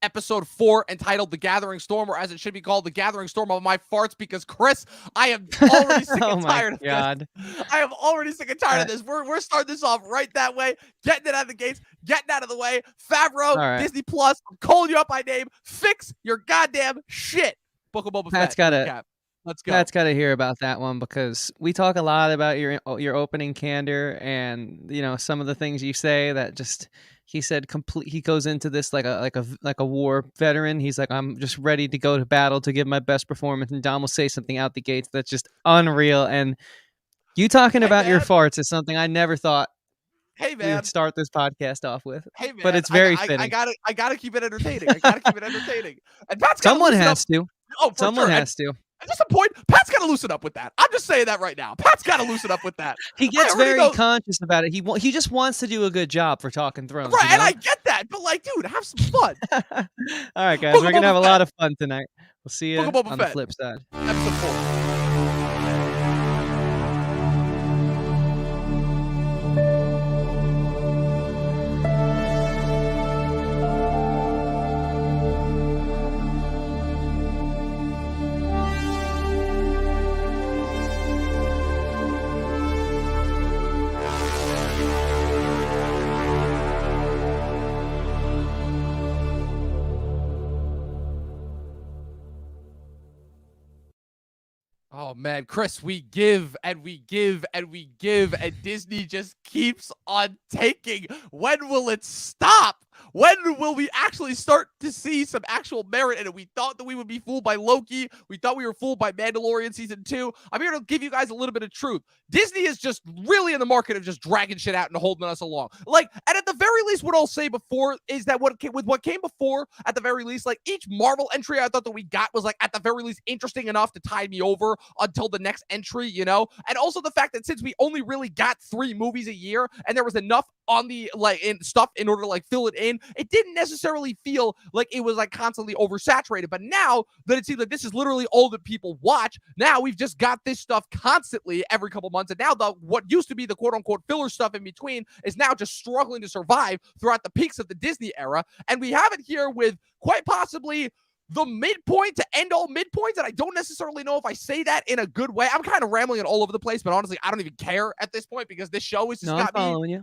episode 4 entitled The Gathering Storm, or as it should be called, The Gathering Storm of My Farts, because Chris, I am already sick and tired of God. this. I am already sick and tired of this. We're starting this off right that way, getting it out of the gates, getting out of the way. Favreau, right. Disney Plus, I'm calling you up by name. Fix your goddamn shit. Book of Boba Fett. Let's go. Pat's got to hear about that one, because we talk a lot about your opening candor and, you know, some of the things you say that just, he said he goes into this like a war veteran. He's like, I'm just ready to go to battle to give my best performance. And Dom will say something out the gates that's just unreal. And you talking about your farts is something I never thought we would start this podcast off with. Hey man, but it's very fitting. I gotta keep it entertaining. And Pat's someone has to. Oh, someone has to. At just a point, Pat's got to loosen up with that. I'm just saying that right now. Pat's got to loosen up with that. He gets very conscious about it. He just wants to do a good job for Talkin' Thrones. Right, you know? and I get that. But, like, dude, have some fun. All right, guys. We're going to have a lot of fun tonight. We'll see you on the flip side. Episode 4. Oh, man, Chris, we give and we give and we give, and Disney just keeps on taking. When will it stop? When will we actually start to see some actual merit in it? We thought that we would be fooled by Loki. We thought we were fooled by Mandalorian Season 2. I'm here to give you guys a little bit of truth. Disney is just really in the market of just dragging shit out and holding us along. Like, and at the very least, what I'll say before is that what came before, at the very least, like, each Marvel entry I thought that we got was, like, at the very least interesting enough to tide me over until the next entry, you know? And also the fact that since we only really got 3 movies a year and there was enough on the, like, in stuff in order to, like, fill it in, it didn't necessarily feel like it was, like, constantly oversaturated. But now that it seems like this is literally all that people watch, now we've just got this stuff constantly every couple months. And now what used to be the quote-unquote filler stuff in between is now just struggling to survive throughout the peaks of the Disney era. And we have it here with quite possibly the midpoint to end all midpoints, and I don't necessarily know if I say that in a good way. I'm kind of rambling it all over the place, but honestly, I don't even care at this point, because this show has just got me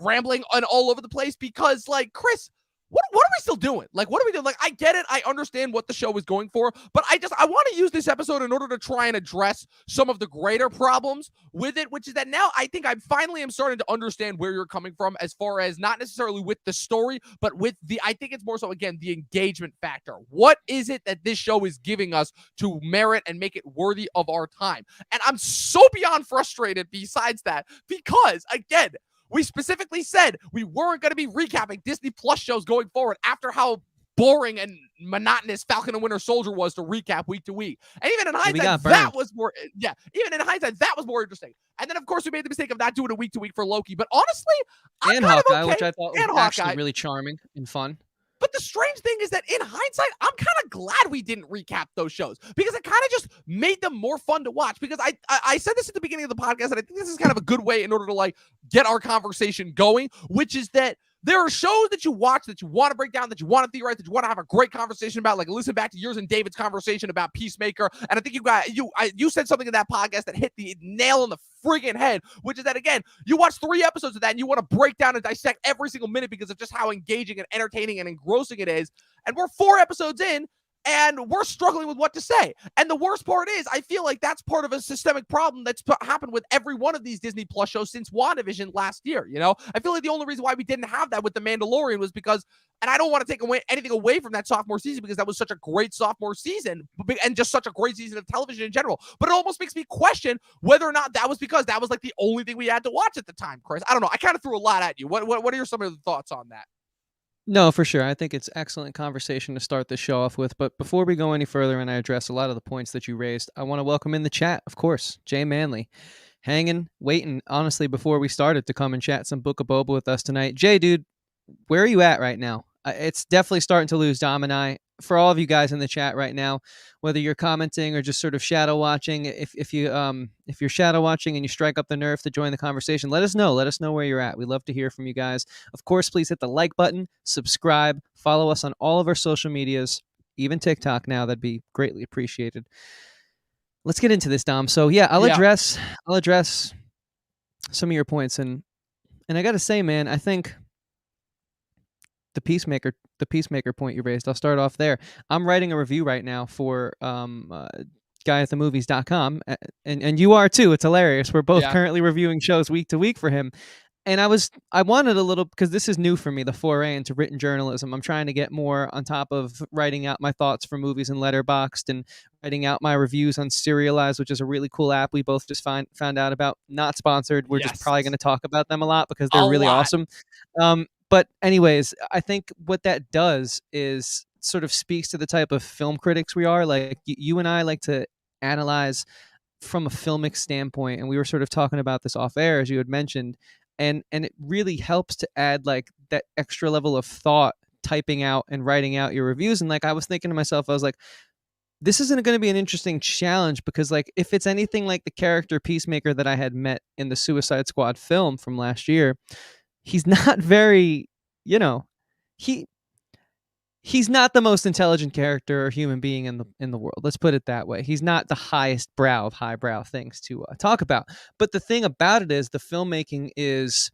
rambling on all over the place. Because, like, Chris, what are we still doing? Like, what are we doing? Like, I get it. I understand what the show is going for, but I want to use this episode in order to try and address some of the greater problems with it, which is that now I think I finally am starting to understand where you're coming from, as far as not necessarily with the story, but with I think it's more so, again, the engagement factor. What is it that this show is giving us to merit and make it worthy of our time? And I'm so beyond frustrated besides that, because, again, we specifically said we weren't going to be recapping Disney Plus shows going forward after how boring and monotonous Falcon and Winter Soldier was to recap week to week. And even in hindsight, that was more interesting. And then, of course, we made the mistake of not doing it week to week for Loki. But honestly, and Hawkeye, which I thought was actually really charming and fun. But the strange thing is that in hindsight, I'm kind of glad we didn't recap those shows, because it kind of just made them more fun to watch. Because I said this at the beginning of the podcast, and I think this is kind of a good way in order to, like, get our conversation going, which is that there are shows that you watch that you want to break down, that you want to theorize, that you want to have a great conversation about. Like, listen back to yours and David's conversation about Peacemaker. And I think you said something in that podcast that hit the nail on the friggin' head, which is that, again, you watch 3 episodes of that and you want to break down and dissect every single minute because of just how engaging and entertaining and engrossing it is. And we're 4 episodes in, and we're struggling with what to say. And the worst part is, I feel like that's part of a systemic problem that's happened with every one of these Disney Plus shows since WandaVision last year, you know? I feel like the only reason why we didn't have that with The Mandalorian was because, and I don't want to take anything away from that sophomore season, because that was such a great sophomore season and just such a great season of television in general. But it almost makes me question whether or not that was because that was, like, the only thing we had to watch at the time, Chris. I don't know. I kind of threw a lot at you. What are some of the thoughts on that? No, for sure. I think it's excellent conversation to start the show off with. But before we go any further and I address a lot of the points that you raised, I want to welcome in the chat, of course, Jay Manley, hanging, waiting, honestly, before we started to come and chat some Book of Boba with us tonight. Jay, dude, where are you at right now? It's definitely starting to lose Dom and I. for all of you guys in the chat right now, whether you're commenting or just sort of shadow watching, if you're shadow watching and you strike up the nerve to join the conversation, let us know. Let us know where you're at. We love to hear from you guys. Of course, please hit the like button, subscribe, follow us on all of our social medias, even TikTok now. That'd be greatly appreciated. Let's get into this, Dom. So yeah, I'll address some of your points, and I got to say, man, I think the peacemaker point you raised, I'll start off there. I'm writing a review right now for guyatthemovies.com, and you are too. It's hilarious. We're both currently reviewing shows week to week for him. And I wanted a little, because this is new for me, the foray into written journalism. I'm trying to get more on top of writing out my thoughts for movies in Letterboxd and writing out my reviews on Serialized, which is a really cool app we both just found out about. Not sponsored. We're just probably going to talk about them a lot because they're really awesome. But anyways, I think what that does is sort of speaks to the type of film critics we are. Like you and I like to analyze from a filmic standpoint, and we were sort of talking about this off air, as you had mentioned. And it really helps to add like that extra level of thought typing out and writing out your reviews. And like I was thinking to myself, I was like, this isn't going to be an interesting challenge, because like if it's anything like the character Peacemaker that I had met in the Suicide Squad film from last year, he's not very, he's not the most intelligent character or human being in the world. Let's put it that way. He's not the highest brow of highbrow things to talk about. But the thing about it is the filmmaking is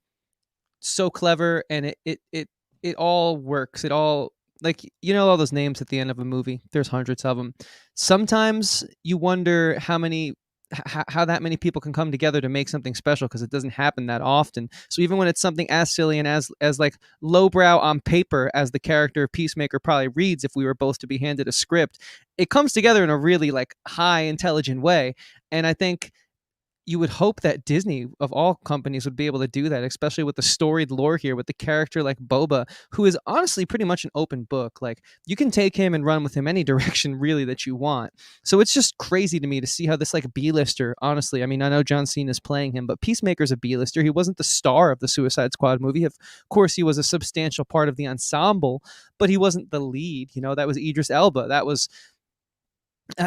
so clever, and it all works. It all, like, all those names at the end of a movie. There's hundreds of them. Sometimes you wonder how that many people can come together to make something special, because it doesn't happen that often. So even when it's something as silly and as like lowbrow on paper as the character Peacemaker probably reads if we were both to be handed a script, it comes together in a really like high intelligent way. And I think you would hope that Disney, of all companies, would be able to do that, especially with the storied lore here, with the character like Boba, who is honestly pretty much an open book. Like, you can take him and run with him any direction, really, that you want. So it's just crazy to me to see how this like B-lister, honestly, I mean, I know John Cena's playing him, but Peacemaker's a B-lister. He wasn't the star of the Suicide Squad movie. Of course, he was a substantial part of the ensemble, but he wasn't the lead. That was Idris Elba. That was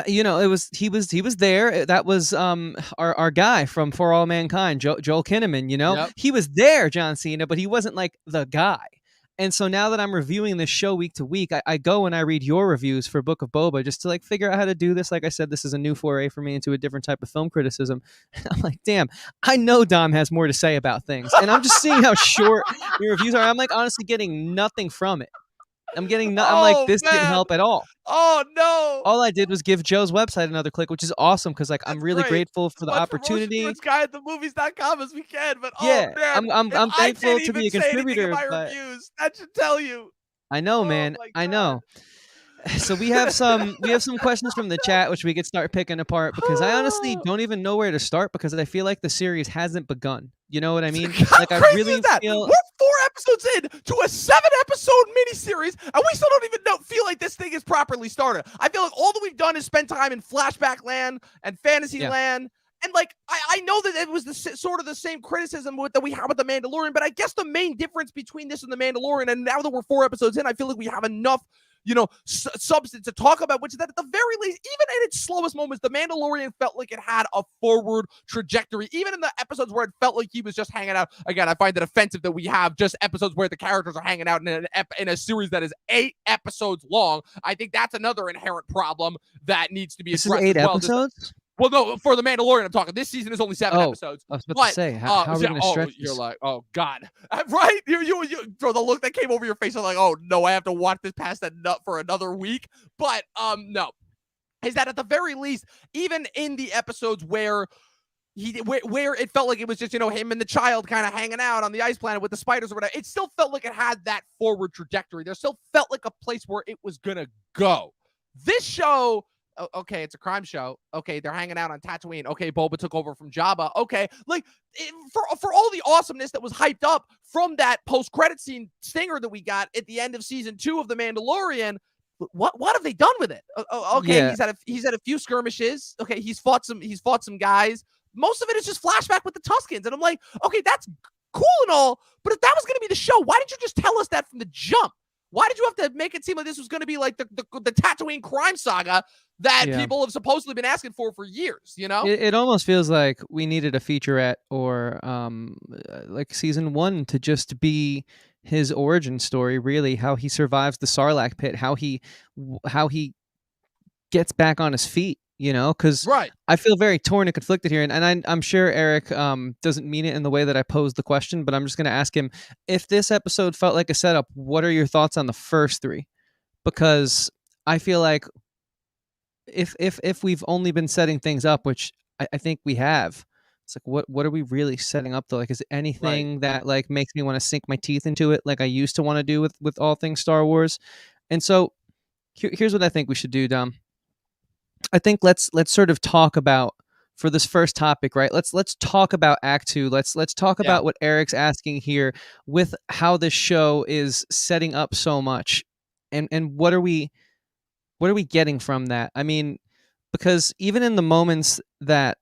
he was there. That was our guy from For All Mankind, Joel Kinnaman. Yep. He was there, John Cena, but he wasn't like the guy. And so now that I'm reviewing this show week to week, I go and I read your reviews for Book of Boba just to like figure out how to do this. Like I said, this is a new foray for me into a different type of film criticism. And I'm like, damn, I know Dom has more to say about things, and I'm just seeing how short your reviews are. I'm like honestly getting nothing from it. I'm like, this didn't help at all. Oh no! All I did was give Joe's website another click, which is awesome, because like I'm really grateful for the opportunity. As guyatthemovies.com as we can, but yeah, oh man, I'm thankful to be a contributor. But that should tell you. I know, man. I know. So we have some questions from the chat, which we could start picking apart, because I honestly don't even know where to start, because I feel like the series hasn't begun. You know what I mean? Like, I really feel we're 4 episodes in to a 7-episode miniseries, and we still don't even feel like this thing is properly started. I feel like all that we've done is spend time in flashback land and fantasy land. And like, I know that it was sort of the same criticism that we have with The Mandalorian, but I guess the main difference between this and The Mandalorian, and now that we're 4 episodes in, I feel like we have enough substance to talk about, which is that at the very least, even in its slowest moments, The Mandalorian felt like it had a forward trajectory. Even in the episodes where it felt like he was just hanging out. Again, I find it offensive that we have just episodes where the characters are hanging out in a series that is 8 episodes long. I think that's another inherent problem that needs to be addressed. This is 8 episodes? Well, no, for The Mandalorian, I'm talking. This season is only 7 episodes. I was about to say, how are we going to stretch this? You're like, oh, God. Right? You for the look that came over your face, I'm like, oh, no, I have to watch this past that nut for another week. But, no. Is that at the very least, even in the episodes where it felt like it was just, him and the child kind of hanging out on the ice planet with the spiders or whatever, it still felt like it had that forward trajectory. There still felt like a place where it was going to go. This show... Okay, it's a crime show. Okay, they're hanging out on Tatooine. Okay, Boba took over from Jabba. Okay, like for all the awesomeness that was hyped up from that post-credit scene stinger that we got at the end of season 2 of The Mandalorian, what have they done with it? Okay, yeah. he's had a few skirmishes. Okay, he's fought some guys. Most of it is just flashback with the Tuskens, and I'm like, okay, that's cool and all, but if that was going to be the show, why didn't you just tell us that from the jump? Why did you have to make it seem like this was going to be like the Tatooine crime saga that Yeah. people have supposedly been asking for years, you know? It almost feels like we needed a featurette or like season 1 to just be his origin story, really, how he survives the Sarlacc pit, how he gets back on his feet, because Right. I feel very torn and conflicted here. And I'm sure Eric doesn't mean it in the way that I posed the question, but I'm just going to ask him, if this episode felt like a setup, what are your thoughts on the first 3? Because I feel like if we've only been setting things up, which I think we have, it's like, what are we really setting up though? Like, is it Right. anything that like makes me want to sink my teeth into it like I used to want to do with all things Star Wars? And so here's what I think we should do, Dom. I think let's sort of talk about, for this first topic, right? Let's talk about Act 2. Let's talk Yeah. about what Eric's asking here with how this show is setting up so much, and what are we getting from that? I mean, because even in the moments that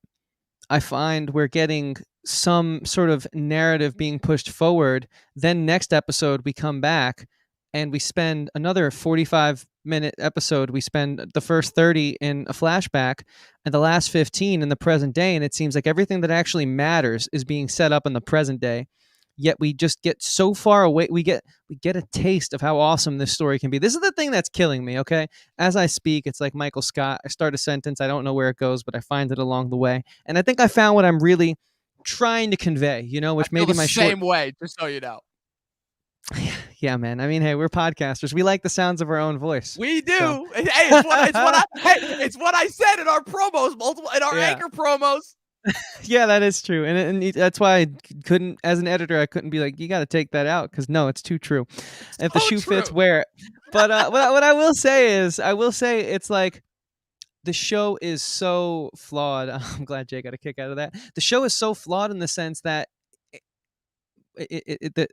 I find we're getting some sort of narrative being pushed forward, then next episode we come back and we spend another 45-minute episode. We spend the first 30 in a flashback and the last 15 in the present day, and it seems like everything that actually matters is being set up in the present day. Yet we just get so far away. We get a taste of how awesome this story can be. This is the thing that's killing me, okay? As I speak, it's like Michael Scott. I start a sentence, I don't know where it goes, but I find it along the way. And I think I found what I'm really trying to convey, which I feel maybe the my same way, just so you know. Yeah, man. I mean, hey, we're podcasters. We like the sounds of our own voice. We do. So. Hey, it's what I said in our promos, Anchor promos. Yeah, that is true, and that's why I couldn't, as an editor, I couldn't be like, you got to take that out, because no, it's too true. If the shoe fits, wear it. But what I will say is, it's like, the show is so flawed. I'm glad Jay got a kick out of that. The show is so flawed in the sense that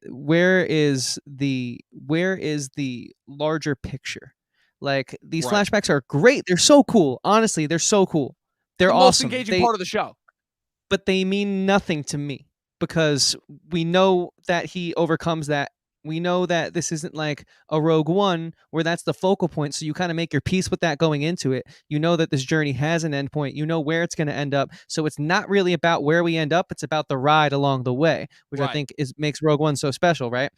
where is the larger picture? Like, these flashbacks are great. They're so cool. Honestly, they're so cool. They're the awesome. Most engaging part of the show. But they mean nothing to me, because we know that he overcomes that. We know that this isn't like a Rogue One where that's the focal point. So you kind of make your peace with that going into it. You know that this journey has an end point. You know where it's going to end up. So it's not really about where we end up. It's about the ride along the way, which I think makes Rogue One so special, right?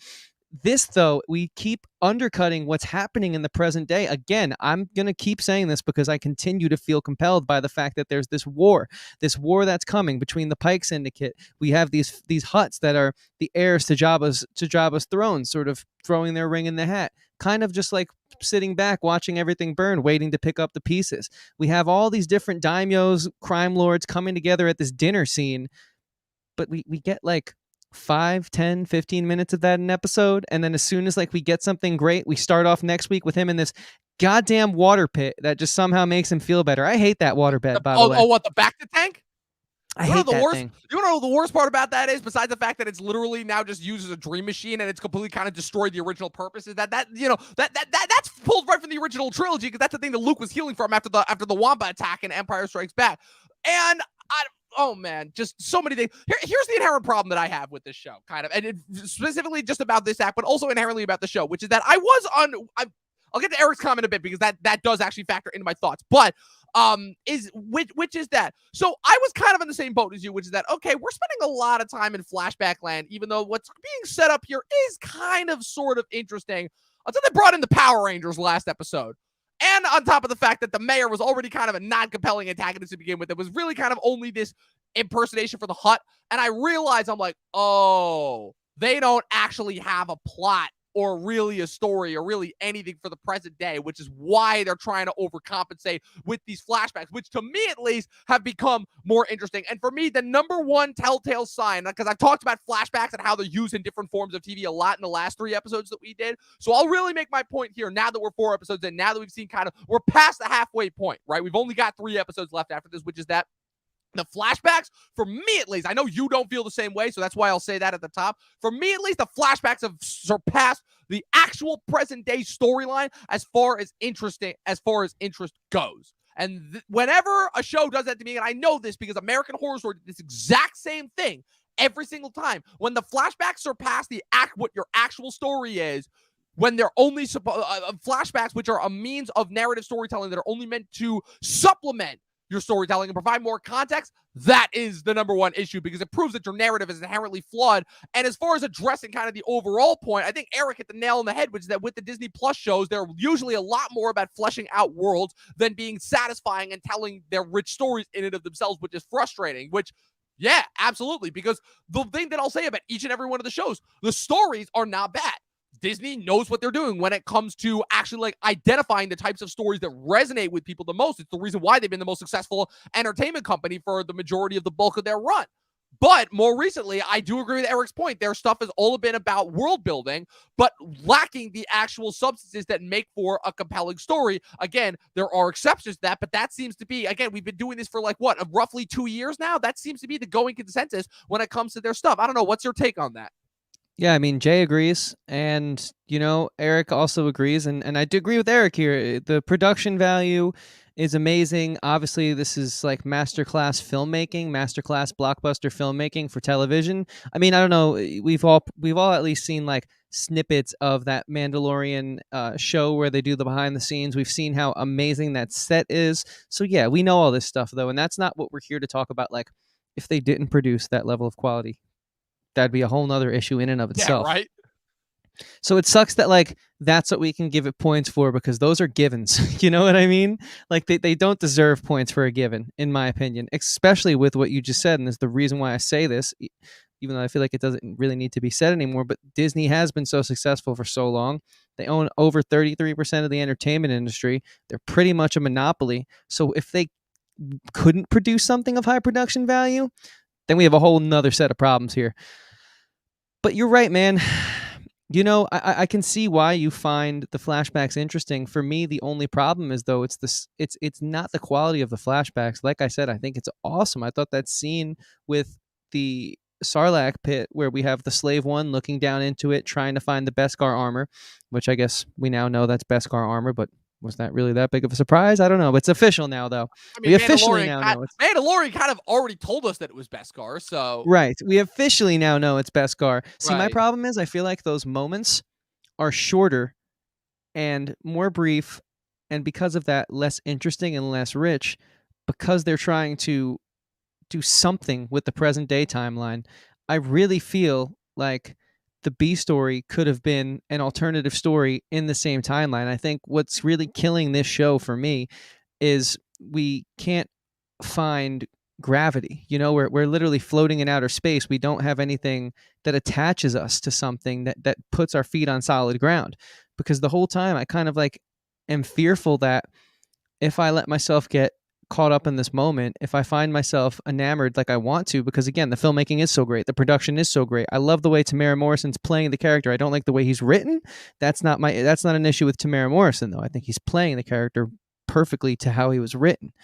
This, though, we keep undercutting what's happening in the present day. Again, I'm going to keep saying this because I continue to feel compelled by the fact that there's this war that's coming between the Pike Syndicate. We have these Hutts that are the heirs to Jabba's throne, sort of throwing their ring in the hat, kind of just like sitting back, watching everything burn, waiting to pick up the pieces. We have all these different daimyos, crime lords coming together at this dinner scene, but we get like 5, 10, 15 minutes of that in an episode, and then as soon as like we get something great, we start off next week with him in this goddamn water pit that just somehow makes him feel better. I hate that water pit, by the way. Oh, what, the Bacta tank? I hate that thing. You want to know the worst part about that is, besides the fact that it's literally now just used as a dream machine and it's completely kind of destroyed the original purpose, is that's pulled right from the original trilogy, because that's the thing that Luke was healing from after the Wampa attack in Empire Strikes Back. And oh man, just so many things. Here's the inherent problem that I have with this show, kind of, and specifically just about this act, but also inherently about the show, which is that I'll get to Eric's comment a bit, because that does actually factor into my thoughts, but which is that. So I was kind of in the same boat as you, which is that, okay, we're spending a lot of time in flashback land, even though what's being set up here is kind of sort of interesting, until they brought in the Power Rangers last episode. And on top of the fact that the mayor was already kind of a non-compelling antagonist to begin with, it was really kind of only this impersonation for the Hutt. And I realized, I'm like, oh, they don't actually have a plot or really a story or really anything for the present day, which is why they're trying to overcompensate with these flashbacks, which to me at least have become more interesting. And for me, the number one telltale sign, because I've talked about flashbacks and how they're used in different forms of TV a lot in the last 3 episodes that we did. So I'll really make my point here now that we're 4 episodes in, now that we've seen we're past the halfway point, right? We've only got 3 episodes left after this, which is that the flashbacks, for me at least, I know you don't feel the same way, so that's why I'll say that at the top. For me at least, the flashbacks have surpassed the actual present day storyline as far as interest goes. And whenever a show does that to me, and I know this because American Horror Story did this exact same thing every single time, when the flashbacks surpass what your actual story is, when they're only flashbacks, which are a means of narrative storytelling that are only meant to supplement your storytelling and provide more context, that is the number one issue, because it proves that your narrative is inherently flawed. And as far as addressing kind of the overall point, I think Eric hit the nail on the head, which is that with the Disney Plus shows, they're usually a lot more about fleshing out worlds than being satisfying and telling their rich stories in and of themselves, which is frustrating, which, yeah, absolutely. Because the thing that I'll say about each and every one of the shows, the stories are not bad. Disney knows what they're doing when it comes to actually like identifying the types of stories that resonate with people the most. It's the reason why they've been the most successful entertainment company for the majority of the bulk of their run. But more recently, I do agree with Eric's point. Their stuff has all been about world building, but lacking the actual substances that make for a compelling story. Again, there are exceptions to that, but that seems to be, again, we've been doing this for like what, roughly 2 years now? That seems to be the going consensus when it comes to their stuff. I don't know. What's your take on that? Yeah, I mean, Jay agrees, and Eric also agrees, and I do agree with Eric here. The production value is amazing. Obviously, this is like masterclass filmmaking, masterclass blockbuster filmmaking for television. I mean, I don't know. We've all at least seen like snippets of that Mandalorian show where they do the behind the scenes. We've seen how amazing that set is. So yeah, we know all this stuff though, and that's not what we're here to talk about. Like, if they didn't produce that level of quality, that'd be a whole nother issue in and of Yeah, itself. right? So it sucks that like that's what we can give it points for, because those are givens. You know what I mean? Like they don't deserve points for a given, in my opinion, especially with what you just said. And it's the reason why I say this, even though I feel like it doesn't really need to be said anymore. But Disney has been so successful for so long. They own over 33% of the entertainment industry. They're pretty much a monopoly. So if they couldn't produce something of high production value, then we have a whole nother set of problems here. But you're right, man. I can see why you find the flashbacks interesting. For me, the only problem is though it's not the quality of the flashbacks. Like I said, I think it's awesome. I thought that scene with the Sarlacc pit where we have the slave one looking down into it, trying to find the Beskar armor, which I guess we now know that's Beskar armor, but was that really that big of a surprise? I don't know. It's official now, though. I We mean, officially now know it's Mandalorian kind of already told us that it was Beskar, so right. We officially now know it's Beskar. See, my right. problem is I feel like those moments are shorter and more brief, and because of that, less interesting and less rich, because they're trying to do something with the present day timeline. I really feel like the B story could have been an alternative story in the same timeline. I think what's really killing this show for me is we can't find gravity. We're literally floating in outer space. We don't have anything that attaches us to something that puts our feet on solid ground. Because the whole time I kind of like am fearful that if I let myself get caught up in this moment, if I find myself enamored like I want to, because again, the filmmaking is so great, the production is so great. I love the way Tamara Morrison's playing the character. I don't like the way he's written. That's not an issue with Tamara Morrison though. I think he's playing the character perfectly to how he was written.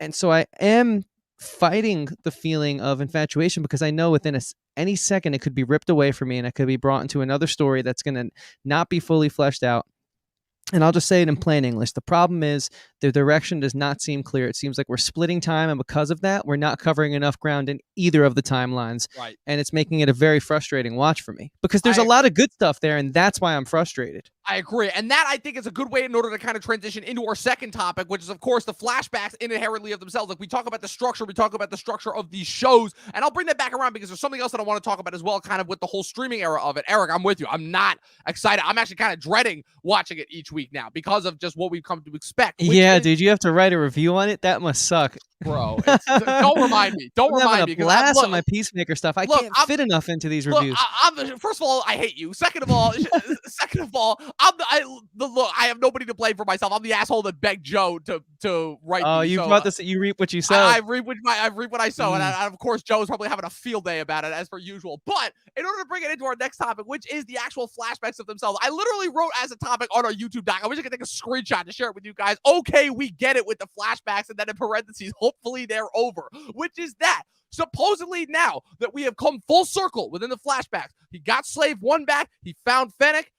And so I am fighting the feeling of infatuation, because I know within any second it could be ripped away from me and I could be brought into another story that's going to not be fully fleshed out. And I'll just say it in plain English. The problem is the direction does not seem clear. It seems like we're splitting time, and because of that, we're not covering enough ground in either of the timelines. Right. And it's making it a very frustrating watch for me, because there's a lot of good stuff there, and that's why I'm frustrated. I agree. And that, I think, is a good way in order to kind of transition into our second topic, which is, of course, the flashbacks inherently of themselves. Like, we talk about the structure, we talk about the structure of these shows, and I'll bring that back around because there's something else that I want to talk about as well, kind of with the whole streaming era of it. Eric, I'm with you. I'm not excited. I'm actually kind of dreading watching it each week now because of just what we've come to expect. Yeah, dude, you have to write a review on it? That must suck. Bro, don't remind me. Don't remind me. Blast on my Peacemaker stuff. I can't fit enough into these reviews. First of all, I hate you. Second of all, I have nobody to blame for myself. I'm the asshole that begged Joe to write. Oh, you brought this. You reap what you sow. I reap what I sow, and of course, Joe's probably having a field day about it as per usual. But in order to bring it into our next topic, which is the actual flashbacks of themselves, I literally wrote as a topic on our YouTube doc. I wish I could take a screenshot to share it with you guys. Okay, we get it with the flashbacks, and then in parentheses, hopefully they're over. Which is that supposedly now that we have come full circle within the flashbacks, he got Slave One back. He found Fennec.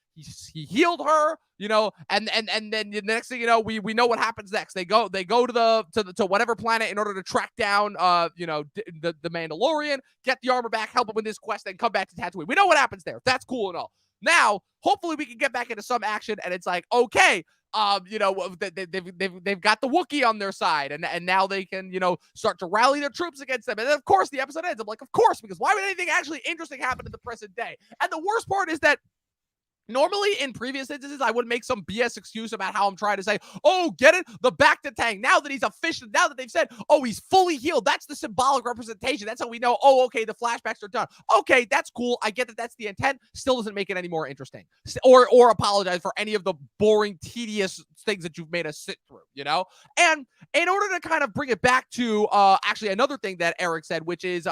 He healed her, and then the next thing you know, we know what happens next. They go to whatever planet in order to track down the Mandalorian, get the armor back, help him with his quest, then come back to Tatooine. We know what happens there. That's cool and all. Now, hopefully, we can get back into some action, and it's like, okay, they've got the Wookiee on their side, and now they can, start to rally their troops against them. And then, of course, the episode ends. I'm like, of course, because why would anything actually interesting happen in the present day? And the worst part is that normally in previous instances, I would make some BS excuse about how I'm trying to say, oh, get it? The back to Tang. Now that he's official, now that they've said, oh, he's fully healed. That's the symbolic representation. That's how we know, oh, okay, the flashbacks are done. Okay, that's cool. I get that that's the intent. Still doesn't make it any more interesting. Or apologize for any of the boring, tedious things that you've made us sit through, And in order to kind of bring it back to actually another thing that Eric said, which is,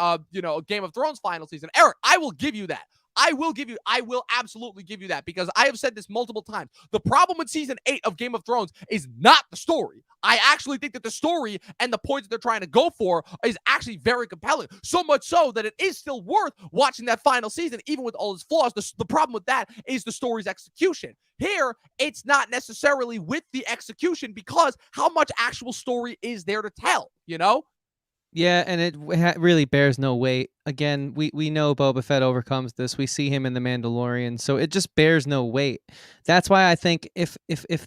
Game of Thrones final season. Eric, I will give you that. I will absolutely give you that, because I have said this multiple times. The problem with season 8 of Game of Thrones is not the story. I actually think that the story and the points that they're trying to go for is actually very compelling. So much so that it is still worth watching that final season, even with all its flaws. The problem with that is the story's execution. Here, it's not necessarily with the execution, because how much actual story is there to tell, Yeah, and it really bears no weight. Again, we know Boba Fett overcomes this. We see him in The Mandalorian, so it just bears no weight. That's why I think if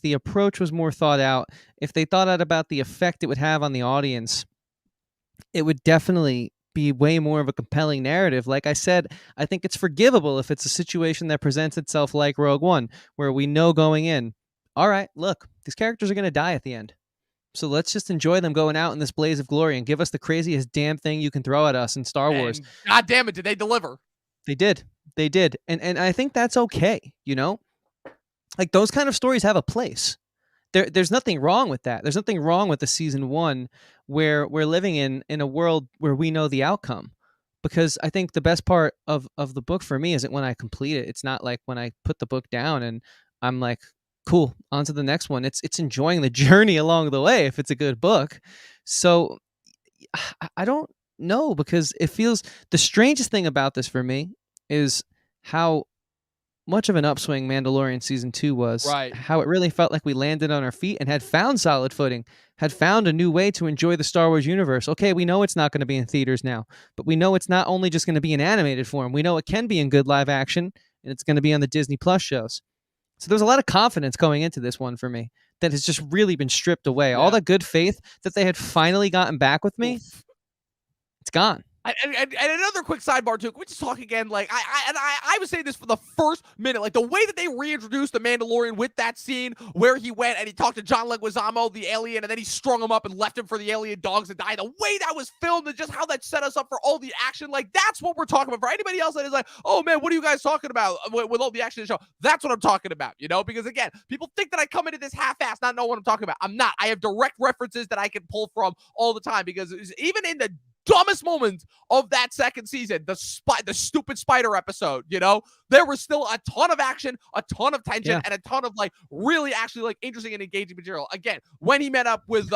the approach was more thought out, if they thought out about the effect it would have on the audience, it would definitely be way more of a compelling narrative. Like I said, I think it's forgivable if it's a situation that presents itself like Rogue One, where we know going in, all right, look, these characters are going to die at the end. So let's just enjoy them going out in this blaze of glory and give us the craziest damn thing you can throw at us in Star Wars. God damn it, did they deliver? They did. They did. And I think that's okay, Like, those kind of stories have a place. There's nothing wrong with that. There's nothing wrong with the season 1 where we're living in a world where we know the outcome. Because I think the best part of the book for me isn't when I complete it. It's not like when I put the book down and I'm like, cool, on to the next one. It's enjoying the journey along the way if it's a good book. So I don't know, because it feels, the strangest thing about this for me is how much of an upswing Mandalorian season 2 was. Right. How it really felt like we landed on our feet and had found solid footing, had found a new way to enjoy the Star Wars universe. Okay, we know it's not going to be in theaters now, but we know it's not only just going to be in animated form. We know it can be in good live action, and it's going to be on the Disney Plus shows. So there's a lot of confidence going into this one for me that has just really been stripped away. Yeah. All the good faith that they had finally gotten back with me, it's gone. And another quick sidebar too. Can we just talk again? Like I was saying this for the first minute. Like the way that they reintroduced the Mandalorian with that scene where he went and he talked to John Leguizamo, the alien, and then he strung him up and left him for the alien dogs to die. The way that was filmed and just how that set us up for all the action. Like that's what we're talking about. For anybody else that is like, oh man, what are you guys talking about with all the action in the show? That's what I'm talking about. Because again, people think that I come into this half-assed, not know what I'm talking about. I'm not. I have direct references that I can pull from all the time, because even in the dumbest moments of that second season, the stupid spider episode, there was still a ton of action, a ton of tension, and a ton of like really actually like interesting and engaging material. Again, when he met up with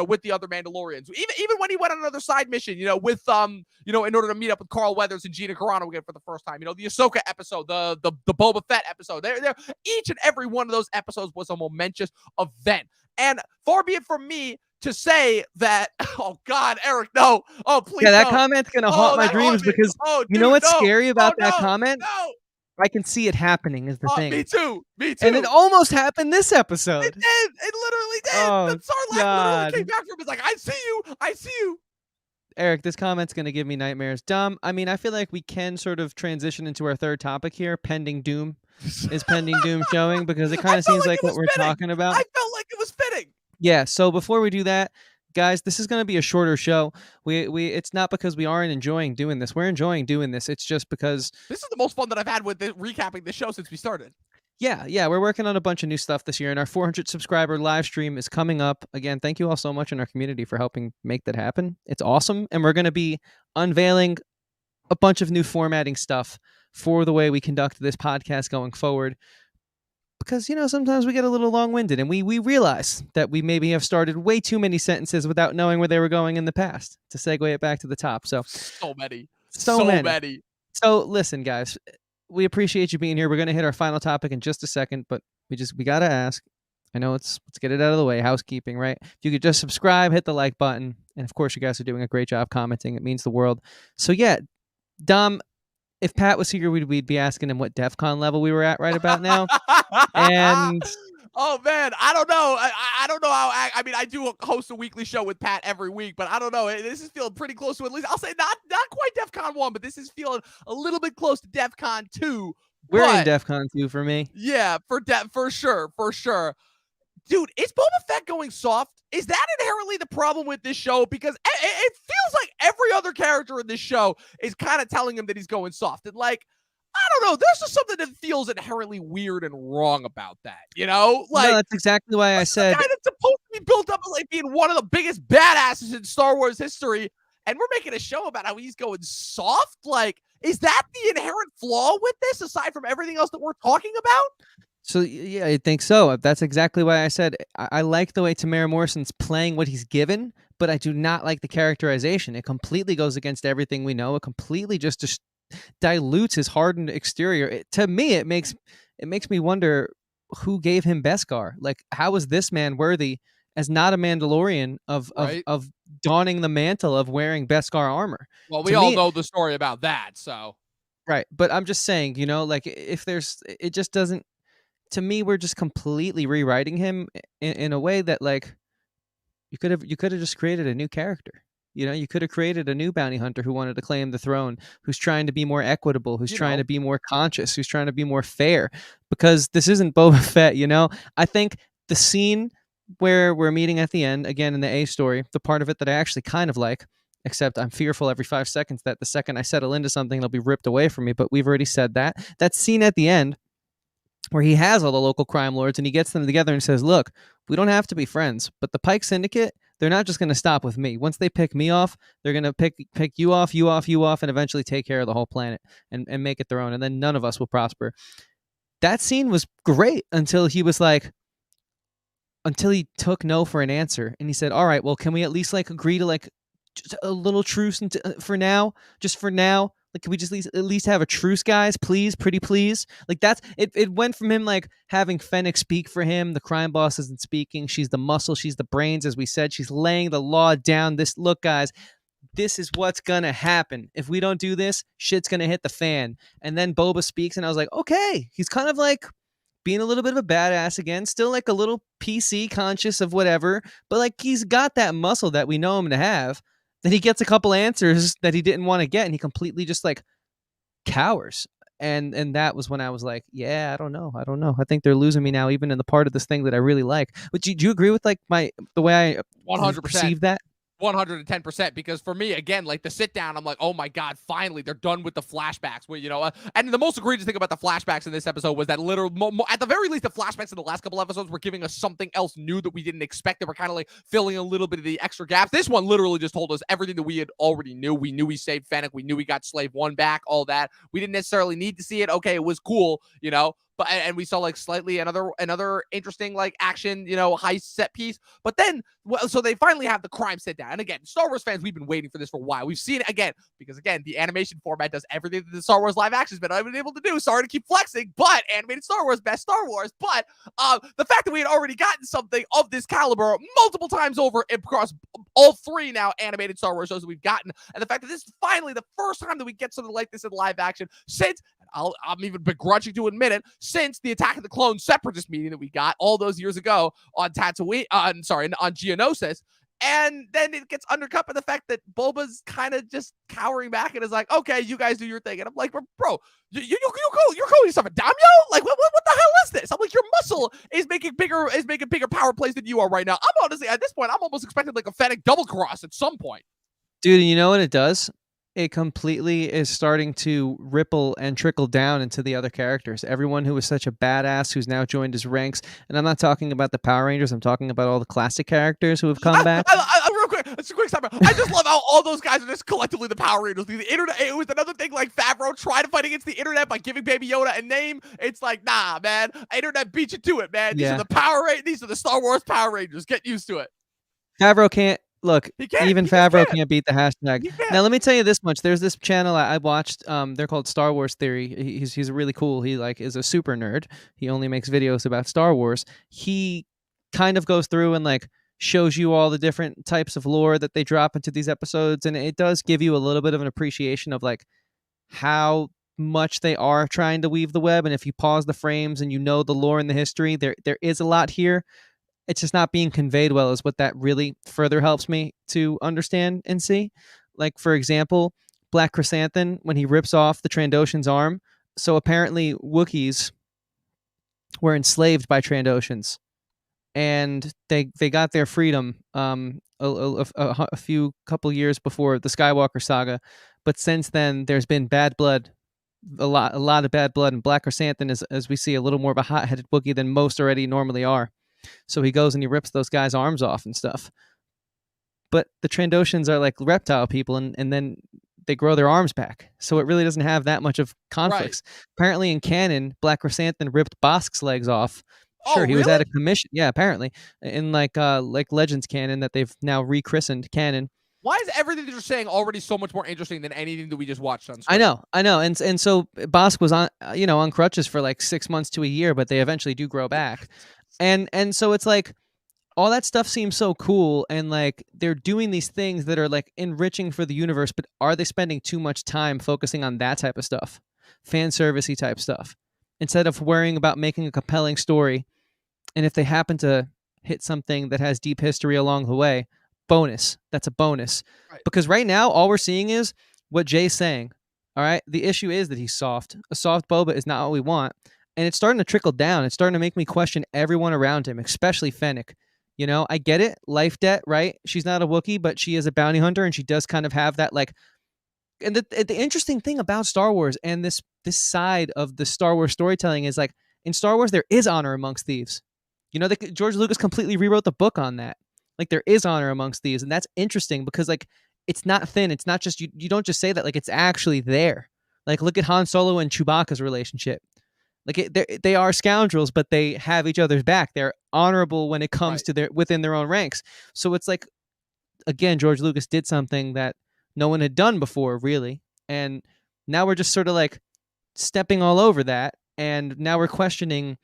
with the other Mandalorians, even when he went on another side mission, with in order to meet up with Carl Weathers and Gina Carano again for the first time, the Ahsoka episode, the Boba Fett episode, there each and every one of those episodes was a momentous event. And far be it from me to say that, oh God, Eric, no. Oh, please. Yeah, that comment's going to haunt my dreams, because you know what's scary about that comment? No. I can see it happening is the thing. Me too. And it almost happened this episode. It did. It literally did. Oh, Sarlacc literally came back from him. It's like, I see you. Eric, this comment's going to give me nightmares. Dom, I mean, I feel like we can sort of transition into our third topic here, pending Doom. Is pending Doom showing? Because it kind of seems like what we're talking about. I felt like it was fitting. Yeah, so before we do that, guys, this is going to be a shorter show. We it's not because we aren't enjoying doing this. We're enjoying doing this. It's just because this is the most fun that I've had with recapping the show since we started. Yeah, we're working on a bunch of new stuff this year, and our 400 subscriber live stream is coming up. Again, thank you all so much in our community for helping make that happen. It's awesome, and we're going to be unveiling a bunch of new formatting stuff for the way we conduct this podcast going forward. Because, sometimes we get a little long-winded, and we realize that we maybe have started way too many sentences without knowing where they were going in the past, to segue it back to the top. So many. So many. So listen, guys, we appreciate you being here. We're going to hit our final topic in just a second, but we got to ask. I know let's get it out of the way. Housekeeping, right? If you could just subscribe, hit the like button. And of course, you guys are doing a great job commenting. It means the world. So yeah, Dom, if Pat was here, we'd be asking him what DEF CON level we were at right about now. And Oh man, I don't know. I don't know how. I mean, I do host a weekly show with Pat every week, but I don't know. This is feeling pretty close to at least. I'll say not quite DEF CON 1, but this is feeling a little bit close to DEF CON 2. we're in But DEF CON 2 for me. yeah, for sure. Dude, is Boba Fett going soft? Is that inherently the problem with this show? Because it feels like every other character in this show is kind of telling him that he's going soft. And like, I don't know, there's just something that feels inherently weird and wrong about that, you know? No, Like, that's exactly why I this is the said guy that's supposed to be built up as like being one of the biggest badasses in Star Wars history, and we're making a show about how he's going soft? Like, is that the inherent flaw with this, aside from everything else that we're talking about? so. Yeah, I think so. That's exactly why I said I like the way Tamara Morrison's playing what he's given, but I do not like the characterization. It completely goes against everything we know. It completely just dilutes his hardened exterior. To me, it makes me wonder who gave him Beskar. Like, how is this man worthy as not a Mandalorian Right? of donning the mantle of wearing Beskar armor? Well, To we all me, know the story about that, so. right. But I'm just saying, like if there's, it just doesn't. To me, we're just completely rewriting him in a way that like you could have just created a new character. You could have created a new bounty hunter who wanted to claim the throne, who's trying to be more equitable, who's You trying know, to be more conscious, who's trying to be more fair. Because this isn't Boba Fett. I think the scene where we're meeting at the end, again in the A story, the part of it that I actually kind of like, except I'm fearful every 5 seconds that the second I settle into something, it'll be ripped away from me. But we've already said that. That scene at the end where he has all the local crime lords and he gets them together and says, look, we don't have to be friends, but the Pike Syndicate, they're not just going to stop with me. Once they pick me off, they're going to pick you off, you off, you off, and eventually take care of the whole planet and make it their own. And then none of us will prosper. That scene was great until he took no for an answer. And he said, all right, well, can we at least like agree to like just a little truce for now? Just for now? Like, can we just at least have a truce, guys? Please, pretty please. Like, that's it. It went from him like having Fennec speak for him. The crime boss isn't speaking. She's the muscle. She's the brains, as we said. She's laying the law down. Look, guys, this is what's gonna happen. If we don't do this, shit's gonna hit the fan. And then Boba speaks, and I was like, okay, he's kind of like being a little bit of a badass again, still like a little PC conscious of whatever, but like he's got that muscle that we know him to have. Then he gets a couple answers that he didn't want to get, and he completely just like cowers. And that was when I was like, yeah, I don't know. I think they're losing me now, even in the part of this thing that I really like. But do you agree with like the way I 100%. perceive that? 110%, because for me, again, like the sit down, I'm like, oh my god, finally they're done with the flashbacks. Where and the most egregious thing about the flashbacks in this episode was that at the very least, the flashbacks in the last couple episodes were giving us something else new that we didn't expect. That were kind of like filling a little bit of the extra gaps. This one literally just told us everything that we had already knew. We knew he saved Fennec. We knew he got Slave One back. All that. We didn't necessarily need to see it. Okay, it was cool, But and we saw like slightly another interesting like action, heist set piece. But then, so they finally have the crime sit down. And again, Star Wars fans, we've been waiting for this for a while. We've seen it again because again, the animation format does everything that the Star Wars live action's been able to do. Sorry to keep flexing, but animated Star Wars, best Star Wars. But the fact that we had already gotten something of this caliber multiple times over across all three now animated Star Wars shows that we've gotten, and the fact that this is finally the first time that we get something like this in live action since, I'm even begrudging to admit it, since the Attack of the Clones Separatist meeting that we got all those years ago on Tatooine, on Geonosis. And then it gets undercut by the fact that Boba's kind of just cowering back and is like, okay, you guys do your thing. And I'm like, bro, you're calling yourself a daimyo? Like, what the hell is this? I'm like, your muscle is making bigger power plays than you are right now. I'm honestly, at this point, I'm almost expecting like a Fennec double cross at some point. Dude, you know what it does? It completely is starting to ripple and trickle down into the other characters. Everyone who was such a badass who's now joined his ranks. And I'm not talking about the Power Rangers. I'm talking about all the classic characters who have come back. Real quick, it's a quick stop. I just love how all those guys are just collectively the Power Rangers. The internet, it was another thing like Favreau tried to fight against the internet by giving Baby Yoda a name. It's like, nah, man. Internet beat you to it, man. These are the Power Rangers. These are the Star Wars Power Rangers. Get used to it. Favreau can't. Look, even Favreau can't beat the hashtag. Now, let me tell you this much. There's this channel I watched. They're called Star Wars Theory. He's really cool. He like is a super nerd. He only makes videos about Star Wars. He kind of goes through and like shows you all the different types of lore that they drop into these episodes, and it does give you a little bit of an appreciation of like how much they are trying to weave the web, and if you pause the frames and you know the lore and the history, there is a lot here. It's just not being conveyed well is what that really further helps me to understand and see. Like, for example, Black Chrysanthemum, when he rips off the Trandoshan's arm. So apparently Wookiees were enslaved by Trandoshans, and they got their freedom a few couple years before the Skywalker saga. But since then, there's been bad blood, a lot of bad blood, and Black Chrysanthemum is, as we see, a little more of a hot-headed Wookiee than most already normally are. So he goes and he rips those guys' arms off and stuff. But the Trandoshans are like reptile people, and then they grow their arms back. So it really doesn't have that much of conflicts. Right. Apparently in canon, Black Chrysanthemum ripped Bosk's legs off. Sure, Oh, he was at really? a commission. Yeah, apparently in like Legends canon that they've now rechristened canon. Why is everything that you're saying already so much more interesting than anything that we just watched on I screen? know, and so Bosk was on on crutches for like 6 months to a year, but they eventually do grow back, and so it's like all that stuff seems so cool, and like they're doing these things that are like enriching for the universe, but are they spending too much time focusing on that type of stuff, fan servicey type stuff, instead of worrying about making a compelling story? And if they happen to hit something that has deep history along the way, bonus. That's a bonus. Right. Because right now, all we're seeing is what Jay's saying. All right. The issue is that he's soft. A soft Boba is not what we want. And it's starting to trickle down. It's starting to make me question everyone around him, especially Fennec. I get it. Life debt, right? She's not a Wookiee, but she is a bounty hunter, and she does kind of have that like. And the interesting thing about Star Wars and this side of the Star Wars storytelling is like in Star Wars there is honor amongst thieves. George Lucas completely rewrote the book on that. Like there is honor amongst thieves, and that's interesting because like it's not thin. It's not just you don't just say that, like it's actually there. Like look at Han Solo and Chewbacca's relationship. Like they are scoundrels, but they have each other's back. They're honorable when it comes Right. to their within their own ranks. So it's like again, George Lucas did something that no one had done before, really. And now we're just sort of like stepping all over that. And now we're questioning,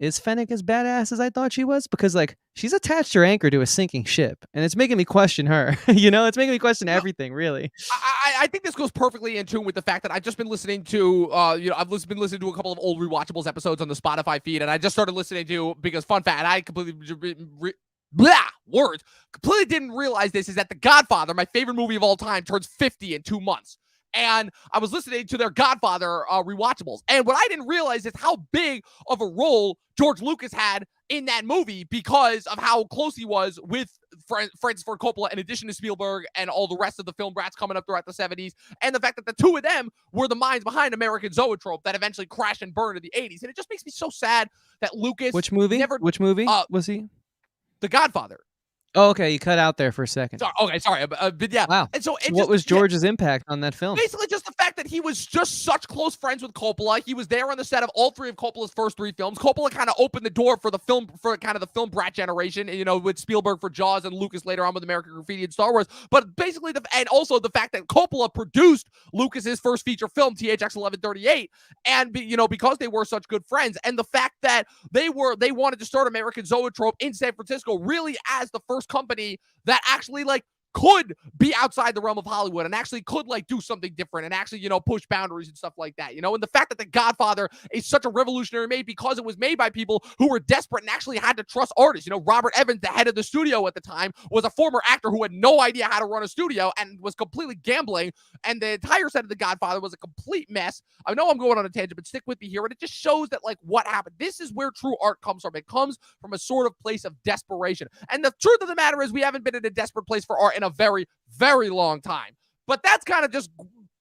is Fennec as badass as I thought she was? Because like she's attached her anchor to a sinking ship, and it's making me question her. It's making me question No, everything, really. I think this goes perfectly in tune with the fact that I've just been listening to, been listening to a couple of old rewatchables episodes on the Spotify feed, and I just started listening to, because fun fact, I completely, words, completely didn't realize this, is that The Godfather, my favorite movie of all time, turns 50 in 2 months. And I was listening to their Godfather rewatchables. And what I didn't realize is how big of a role George Lucas had in that movie because of how close he was with Francis Ford Coppola, in addition to Spielberg and all the rest of the film brats coming up throughout the 70s. And the fact that the two of them were the minds behind American Zoetrope that eventually crashed and burned in the 80s. And it just makes me so sad that Lucas Which movie? never. Which movie was he? The Godfather. Oh, okay. You cut out there for a second. Sorry. But yeah. Wow. And so what was George's impact on that film? Basically just the fact that he was just such close friends with Coppola. He was there on the set of all three of Coppola's first three films. Coppola kind of opened the door for the film brat generation, with Spielberg for Jaws and Lucas later on with American Graffiti and Star Wars. But basically, and also the fact that Coppola produced Lucas's first feature film, THX 1138, and because they were such good friends, and the fact that they wanted to start American Zoetrope in San Francisco, really as the first company that actually could be outside the realm of Hollywood and actually could do something different and actually, push boundaries and stuff like that, and the fact that The Godfather is such a revolutionary made because it was made by people who were desperate and actually had to trust artists. Robert Evans, the head of the studio at the time, was a former actor who had no idea how to run a studio and was completely gambling, and the entire set of The Godfather was a complete mess. I know I'm going on a tangent, but stick with me here, and it just shows that what happened. This is where true art comes from. It comes from a sort of place of desperation, and the truth of the matter is we haven't been in a desperate place for art in a very, very long time. But that's kind of just,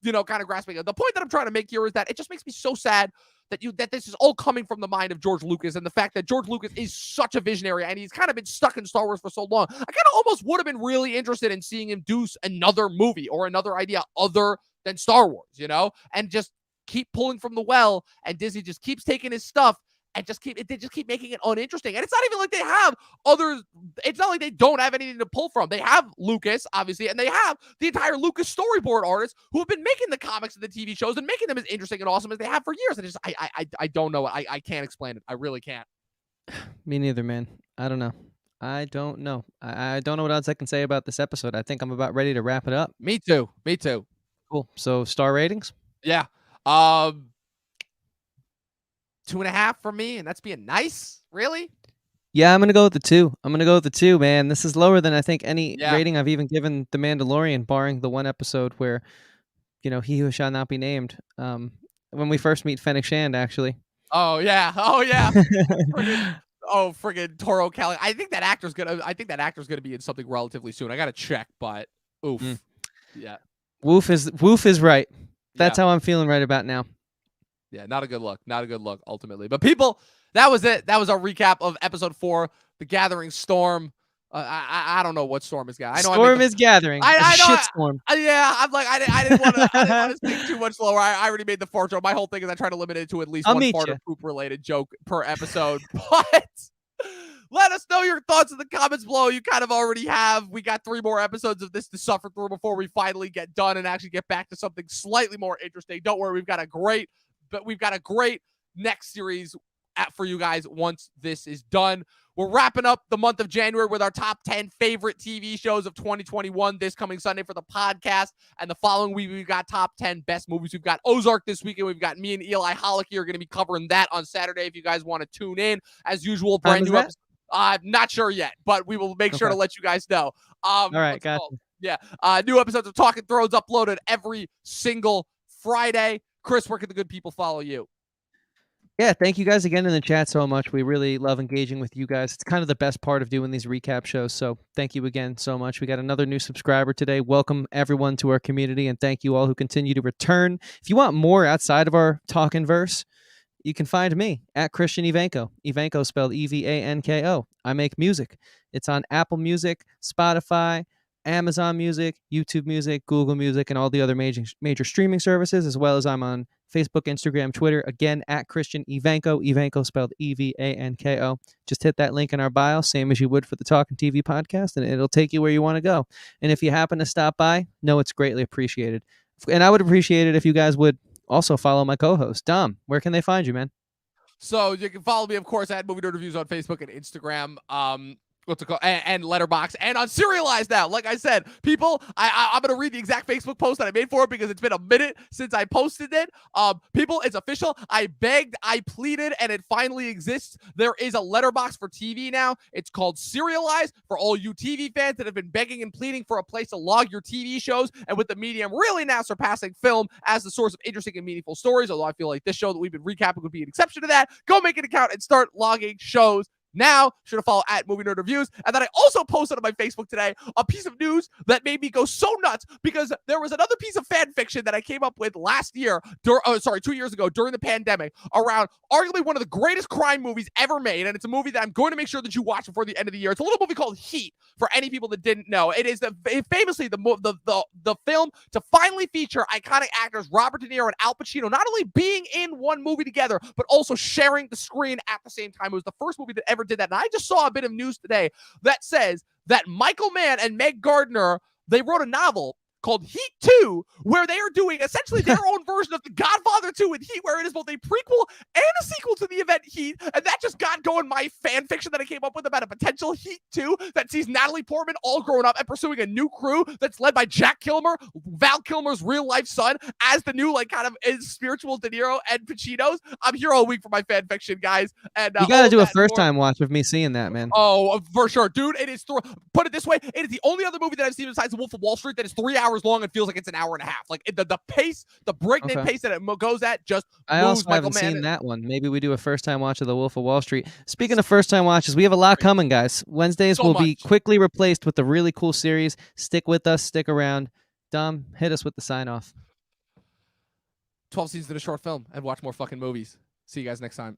kind of grasping it. The point that I'm trying to make here is that it just makes me so sad that this is all coming from the mind of George Lucas, and the fact that George Lucas is such a visionary and he's kind of been stuck in Star Wars for so long. I kind of almost would have been really interested in seeing him do another movie or another idea other than Star Wars, and just keep pulling from the well, and Disney just keeps taking his stuff and they just keep making it uninteresting. And it's not even like they have others. It's not like they don't have anything to pull from. They have Lucas, obviously, and they have the entire Lucas storyboard artists who have been making the comics and the TV shows and making them as interesting and awesome as they have for years. And I don't know. I can't explain it. I really can't. Me neither, man. I don't know. I don't know. I don't know what else I can say about this episode. I think I'm about ready to wrap it up. Me too. Cool. So star ratings? Yeah. Um, 2.5 from me, and that's being nice. Really? Yeah, I'm gonna go with the 2. I'm gonna go with the 2, man. This is lower than I think any Yeah. rating I've even given The Mandalorian, barring the one episode where, he who shall not be named. When we first meet Fennec Shand, actually. Oh yeah. Oh yeah. Friggin' friggin' Toro Cali. I think that actor's gonna be in something relatively soon. I gotta check, but Mm. oof. Yeah. Woof is right. That's Yeah. how I'm feeling right about now. Yeah. Not a good look. Not a good look ultimately. But people, that was it. That was our recap of episode 4, The Gathering Storm. I don't know what storm is got. I know I made Storm the is gathering. A I know. shitstorm. Yeah, I'm like I didn't want to. I didn't want to sink too much lower. I already made the fart joke. My whole thing is I try to limit it to at least I'll one meet fart you. or poop related joke per episode. But let us know your thoughts in the comments below. You kind of already have. We got 3 more episodes of this to suffer through before we finally get done and actually get back to something slightly more interesting. Don't worry, we've got a great next series for you guys once this is done. We're wrapping up the month of January with our top 10 favorite TV shows of 2021 this coming Sunday for the podcast. And the following week, we've got top 10 best movies. We've got Ozark this weekend. We've got me and Eli Holicky are going to be covering that on Saturday if you guys want to tune in. As usual, brand new episode. I'm not sure yet, but we will make sure to let you guys know. All right, gotcha. Yeah. New episodes of Talkin Thrones uploaded every single Friday. Chris, where can the good people follow you? Yeah, thank you guys again in the chat so much. We really love engaging with you guys. It's kind of the best part of doing these recap shows. So thank you again so much. We got another new subscriber today. Welcome everyone to our community, and thank you all who continue to return. If you want more outside of our Talkin' verse, you can find me at Christian Evanko. Evanko spelled Evanko. I make music. It's on Apple Music, Spotify, Amazon Music, YouTube Music, Google Music, and all the other major streaming services, as well as I'm on Facebook, Instagram, Twitter, again, at Christian Evanko. Evanko spelled Evanko. Just hit that link in our bio, same as you would for the Talkin' TV podcast, and it'll take you where you want to go. And if you happen to stop by, know it's greatly appreciated. And I would appreciate it if you guys would also follow my co-host, Dom. Where can they find you, man? So you can follow me, of course, at Movie Nerd Reviews on Facebook and Instagram. What's it called? And Letterboxd and on Serialized now. Like I said, people, I'm gonna read the exact Facebook post that I made for it because it's been a minute since I posted it. People, it's official. I begged, I pleaded, and it finally exists. There is a Letterboxd for TV now. It's called Serialized for all you TV fans that have been begging and pleading for a place to log your TV shows. And with the medium really now surpassing film as the source of interesting and meaningful stories, although I feel like this show that we've been recapping would be an exception to that, go make an account and start logging shows. Now, should have followed at Movie Nerd Reviews. And then I also posted on my Facebook today a piece of news that made me go so nuts because there was another piece of fan fiction that I came up with last year, 2 years ago during the pandemic, around arguably one of the greatest crime movies ever made. And it's a movie that I'm going to make sure that you watch before the end of the year. It's a little movie called Heat, for any people that didn't know. It is famously the film to finally feature iconic actors Robert De Niro and Al Pacino not only being in one movie together, but also sharing the screen at the same time. It was the first movie that ever did that. And I just saw a bit of news today that says that Michael Mann and Meg Gardner, they wrote a novel called Heat 2, where they are doing essentially their own version of The Godfather 2 with Heat, where it is both a prequel and a sequel to the event Heat. And that just got going my fan fiction that I came up with about a potential Heat 2 that sees Natalie Portman all grown up and pursuing a new crew that's led by Jack Kilmer, Val Kilmer's real life son, as the new kind of spiritual De Niro and Pacino's. I'm here all week for my fan fiction, guys. And you got to do a first time watch of me seeing that, man. Oh, for sure, dude. It is. Put it this way, it is the only other movie that I've seen besides The Wolf of Wall Street that is 3 hours long and feels like it's an hour and a half. Like the pace, the breakneck pace that it goes at just I moves also Michael haven't Mann. seen that one. Maybe we do a first time watch of The Wolf of Wall Street. Speaking of first time watches, we have a lot coming, guys. Wednesdays will be quickly replaced with a really cool series. Stick with us. Stick around. Dom, hit us with the sign off. 12 seasons in a short film and watch more fucking movies. See you guys next time.